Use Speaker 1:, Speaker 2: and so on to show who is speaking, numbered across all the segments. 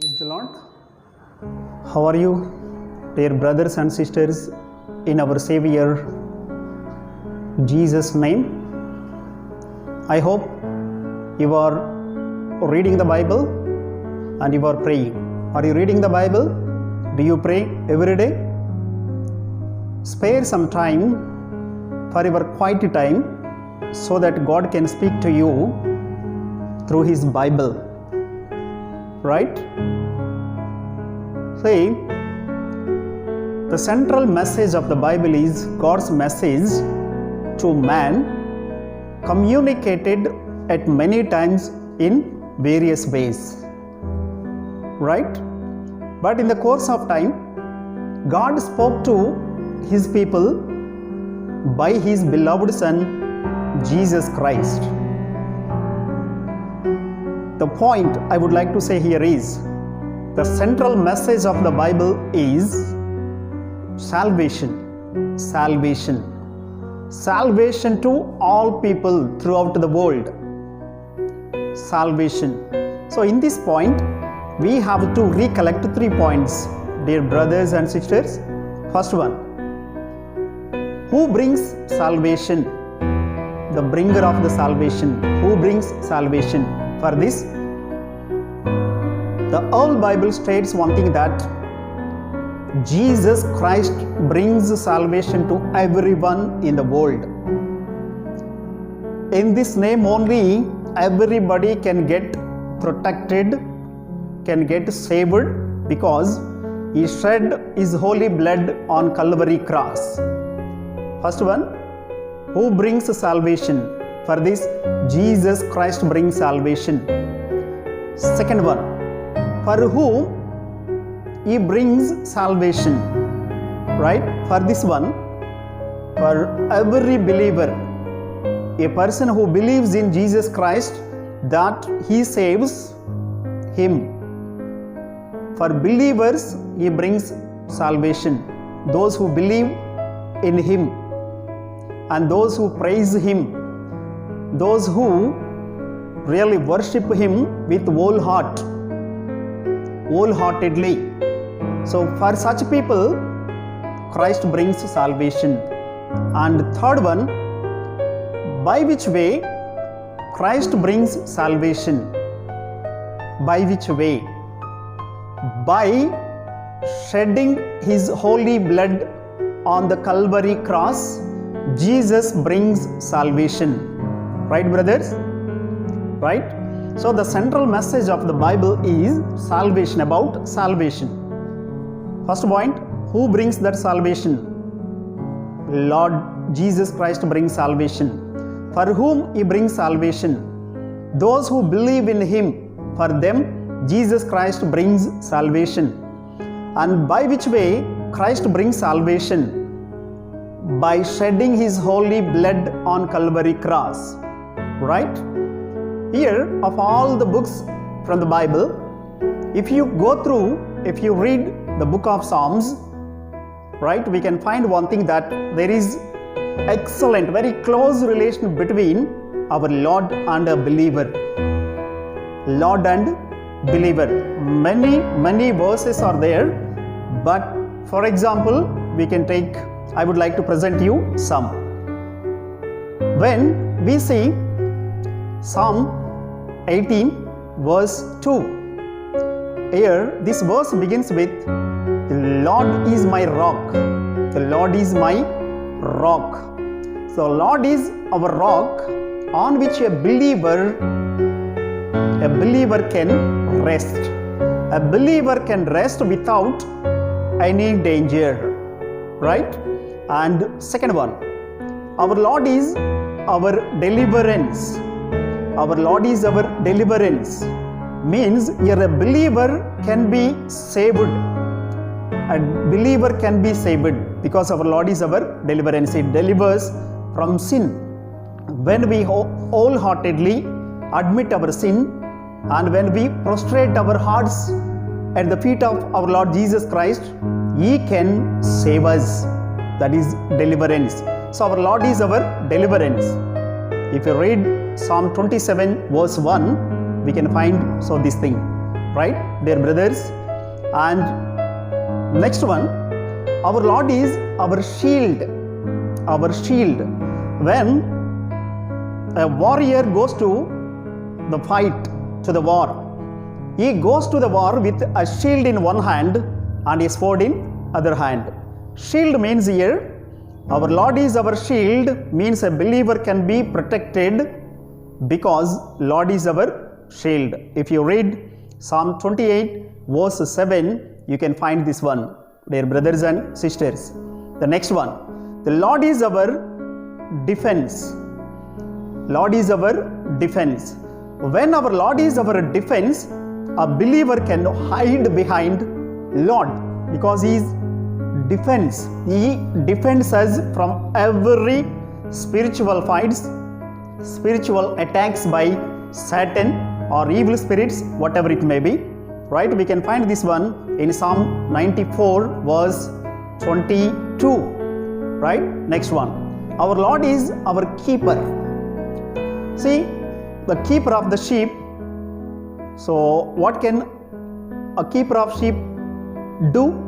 Speaker 1: Praise the Lord. How are you, dear brothers and sisters, in our Savior Jesus' name? I hope you are reading the Bible and you are praying. Are you reading the Bible? Do you pray every day? Spare some time for your quiet time so that God can speak to you through His Bible. Right? See, the central message of the Bible is God's message to man, communicated at many times in various ways. Right? But in the course of time, God spoke to His people by His beloved Son, Jesus Christ. The point I would like to say here is, the central message of the Bible is salvation. Salvation. Salvation to all people throughout the world. Salvation. So in this point, we have to recollect 3 points, dear brothers and sisters. First one, who brings salvation? The bringer of the salvation. Who brings salvation? For this, the whole Bible states one thing, that Jesus Christ brings salvation to everyone in the world. In this name only, everybody can get protected, can get saved, because He shed His holy blood on Calvary cross. First one, who brings salvation? For this, Jesus Christ brings salvation. Second one, for whom He brings salvation. Right? For this one, for every believer, a person who believes in Jesus Christ, that He saves him. For believers, He brings salvation. Those who believe in Him and those who praise Him, those who really worship Him with wholeheartedly. So for such people, Christ brings salvation. And third one, by which way Christ brings salvation? By which way? By shedding His holy blood on the Calvary cross, Jesus brings salvation. Right, brothers? Right? So the central message of the Bible is salvation, about salvation. First point, who brings that salvation? Lord Jesus Christ brings salvation. For whom He brings salvation? Those who believe in Him, for them Jesus Christ brings salvation. And by which way Christ brings salvation? By shedding His holy blood on Calvary cross. Right? Here, of all the books from the Bible, if you go through, if you read the book of Psalms, right, we can find one thing, that there is excellent, very close relation between our Lord and a believer. Lord and believer. Many verses are there, but for example, we can take, I would like to present you some. When we see Psalm 18 verse 2, here this verse begins with, the Lord is my rock. The Lord is my rock. So Lord is our rock on which a believer can rest. A believer can rest without any danger. Right? And second one, our Lord is our deliverance. Our Lord is our deliverance. Means here a believer can be saved. A believer can be saved because our Lord is our deliverance. He delivers from sin. When we wholeheartedly admit our sin, and when we prostrate our hearts at the feet of our Lord Jesus Christ, He can save us. That is deliverance. So our Lord is our deliverance. If you read Psalm 27 verse 1, we can find this thing. right, dear brothers? And next one, our Lord is our shield. Our shield. When a warrior goes to the fight, to the war, he goes to the war with a shield in one hand and a sword in other hand. Shield means here, our Lord is our shield, means a believer can be protected because Lord is our shield. If you read Psalm 28 verse 7, you can find this one, dear brothers and sisters. The next one, the Lord is our defense. Lord is our defense. When our Lord is our defense, a believer can hide behind Lord because He is defense. He defends us from every spiritual fights, spiritual attacks by Satan or evil spirits, whatever it may be. Right? We can find this one in Psalm 94 verse 22. Right? Next one. Our Lord is our keeper. See, the keeper of the sheep. So, what can a keeper of sheep do?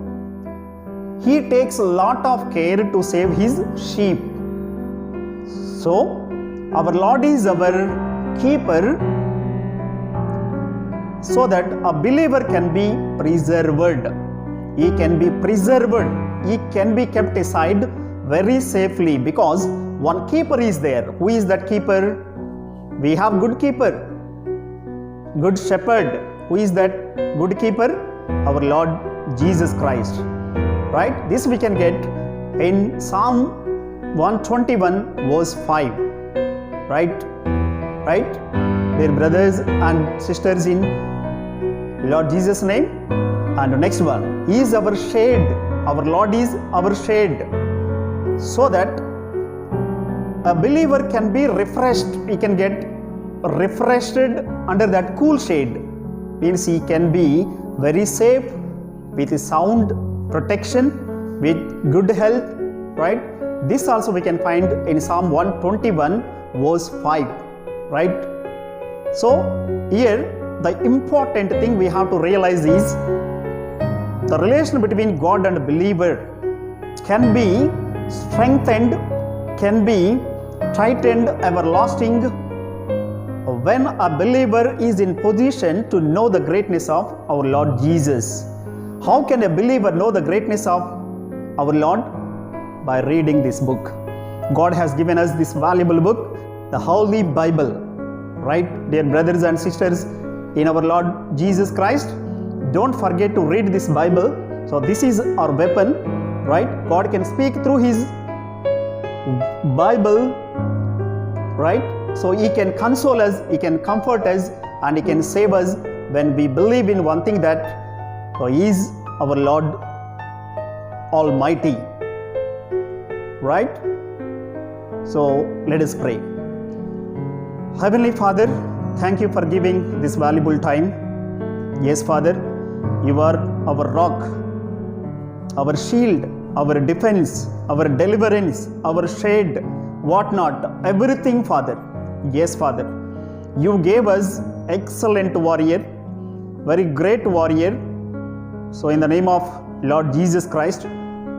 Speaker 1: He takes a lot of care to save his sheep. So, our Lord is our keeper so that a believer can be preserved. He can be preserved. He can be kept aside very safely because one keeper is there. Who is that keeper? We have good keeper, good shepherd. Who is that good keeper? Our Lord Jesus Christ. Right? This we can get in Psalm 121 verse 5. Right? Right? Dear brothers and sisters in Lord Jesus' name. And the next one, He is our shade. Our Lord is our shade. So that a believer can be refreshed. He can get refreshed under that cool shade. Means he can be very safe with sound protection, with good health. Right? This also we can find in Psalm 121 verse 5. Right? So here the important thing we have to realize is the relation between God and believer can be strengthened, can be tightened, everlasting when a believer is in position to know the greatness of our Lord Jesus. How can a believer know the greatness of our Lord? By reading this book. God has given us this valuable book, the Holy Bible. Right, dear brothers and sisters in our Lord Jesus Christ, don't forget to read this Bible. So this is our weapon. Right? God can speak through His Bible. Right? So He can console us, He can comfort us, and He can save us when we believe in one thing, that He is our Lord Almighty. Right? So let us pray. Heavenly Father, thank you for giving this valuable time. Yes, Father, you are our rock, our shield, our defense, our deliverance, our shade, whatnot, everything, Father. Yes, Father, you gave us excellent warrior, very great warrior. So in the name of Lord Jesus Christ,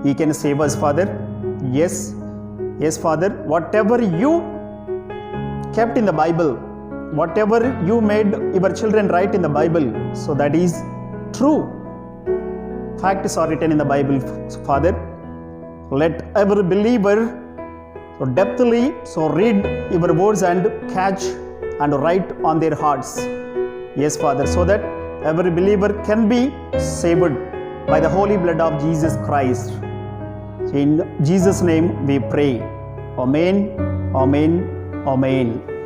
Speaker 1: He can save us, Father. Yes, yes, Father, whatever you kept in the Bible, whatever you made your children write in the Bible, so that is true. Facts are written in the Bible, Father. Let every believer so depthly read your words and catch and write on their hearts. Yes, Father, so that every believer can be saved by the holy blood of Jesus Christ. In Jesus' name we pray. Amen, amen, amen.